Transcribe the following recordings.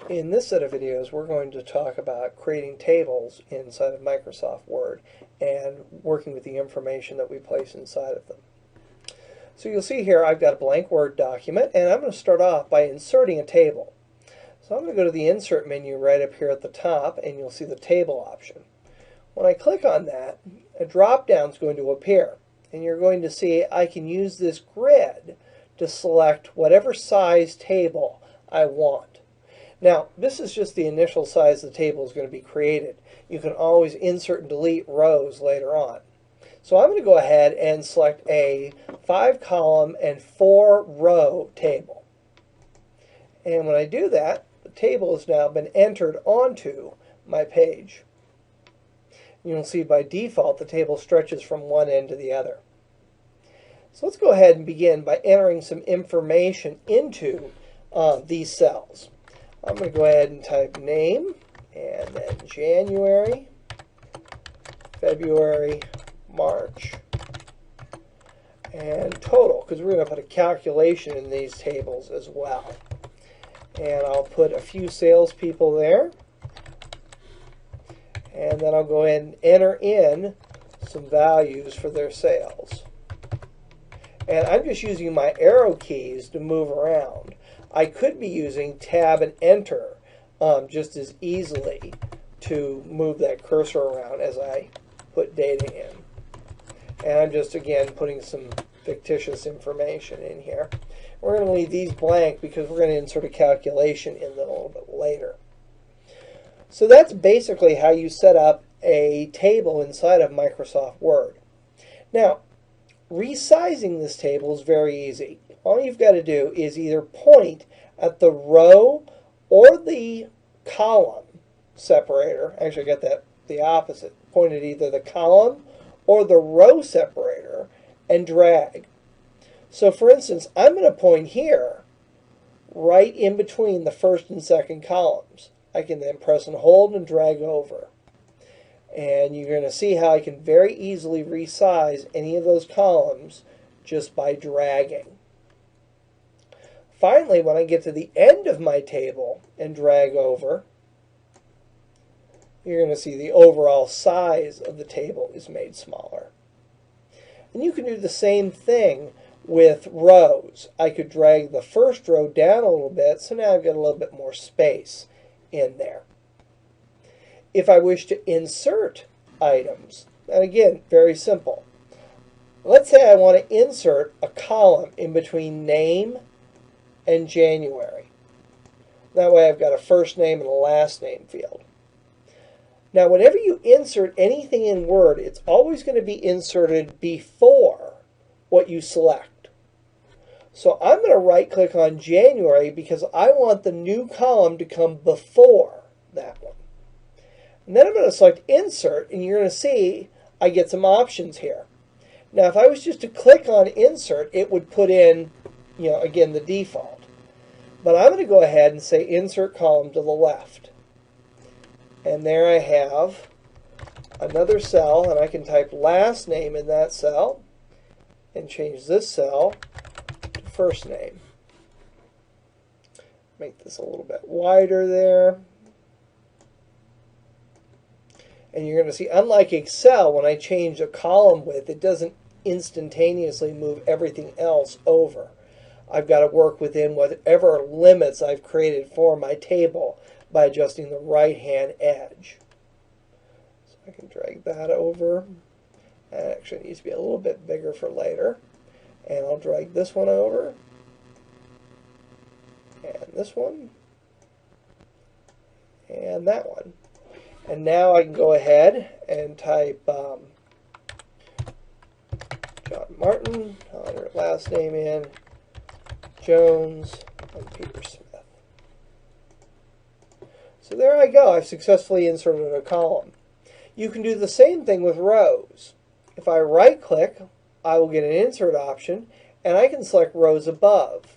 In this set of videos, we're going to talk about creating tables inside of Microsoft Word and working with the information that we place inside of them. So you'll see here I've got a blank Word document, and I'm going to start off by inserting a table. So I'm going to go to the Insert menu right up here at the top, and you'll see the Table option. When I click on that, a drop-down is going to appear, and you're going to see I can use this grid to select whatever size table I want. Now, this is just the initial size the table is going to be created. You can always insert and delete rows later on. So I'm going to go ahead and select a 5-column and 4-row table. And when I do that, the table has now been entered onto my page. You'll see by default the table stretches from one end to the other. So let's go ahead and begin by entering some information into these cells. I'm going to go ahead and type name, and then January, February, March, and total, because we're going to put a calculation in these tables as well. And I'll put a few salespeople there. And then I'll go ahead and enter in some values for their sales. And I'm just using my arrow keys to move around. I could be using Tab and Enter just as easily to move that cursor around as I put data in. And I'm just, again, putting some fictitious information in here. We're going to leave these blank because we're going to insert a calculation in them a little bit later. So that's basically how you set up a table inside of Microsoft Word. Now, resizing this table is very easy. All you've got to do is either point at the row or the column separator. Actually, I got that the opposite. Point at either the column or the row separator and drag. So for instance, I'm going to point here right in between the first and second columns. I can then press and hold and drag over. And you're going to see how I can very easily resize any of those columns just by dragging. Finally, when I get to the end of my table and drag over, you're going to see the overall size of the table is made smaller. And you can do the same thing with rows. I could drag the first row down a little bit, so now I've got a little bit more space in there. If I wish to insert items, and again, very simple. Let's say I want to insert a column in between name and January. That way I've got a first name and a last name field. Now, whenever you insert anything in Word, it's always going to be inserted before what you select. So I'm going to right-click on January because I want the new column to come before that one. And then I'm going to select Insert, and you're going to see I get some options here. Now, if I was just to click on Insert, it would put in, again, the default. But I'm going to go ahead and say Insert Column to the left. And there I have another cell, and I can type last name in that cell and change this cell to first name. Make this a little bit wider there. And you're going to see, unlike Excel, when I change a column width, it doesn't instantaneously move everything else over. I've got to work within whatever limits I've created for my table by adjusting the right-hand edge. So I can drag that over. That actually needs to be a little bit bigger for later. And I'll drag this one over. And this one. And that one. And now I can go ahead and type John Martin, I'll enter last name in, Jones, and Peter Smith. So there I go. I've successfully inserted a column. You can do the same thing with rows. If I right-click, I will get an Insert option, and I can select rows above.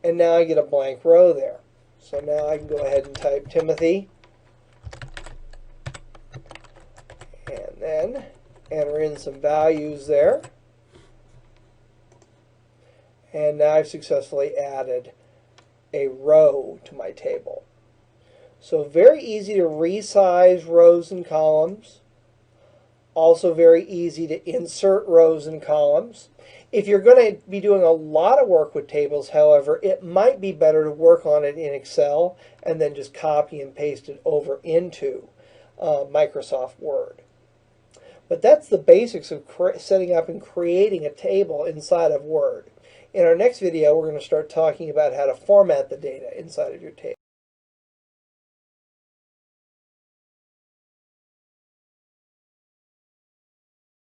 And now I get a blank row there. So now I can go ahead and type Timothy, and then enter in some values there. And now I've successfully added a row to my table. So very easy to resize rows and columns. Also very easy to insert rows and columns. If you're going to be doing a lot of work with tables, however, it might be better to work on it in Excel and then just copy and paste it over into Microsoft Word. But that's the basics of setting up and creating a table inside of Word. In our next video, we're going to start talking about how to format the data inside of your table.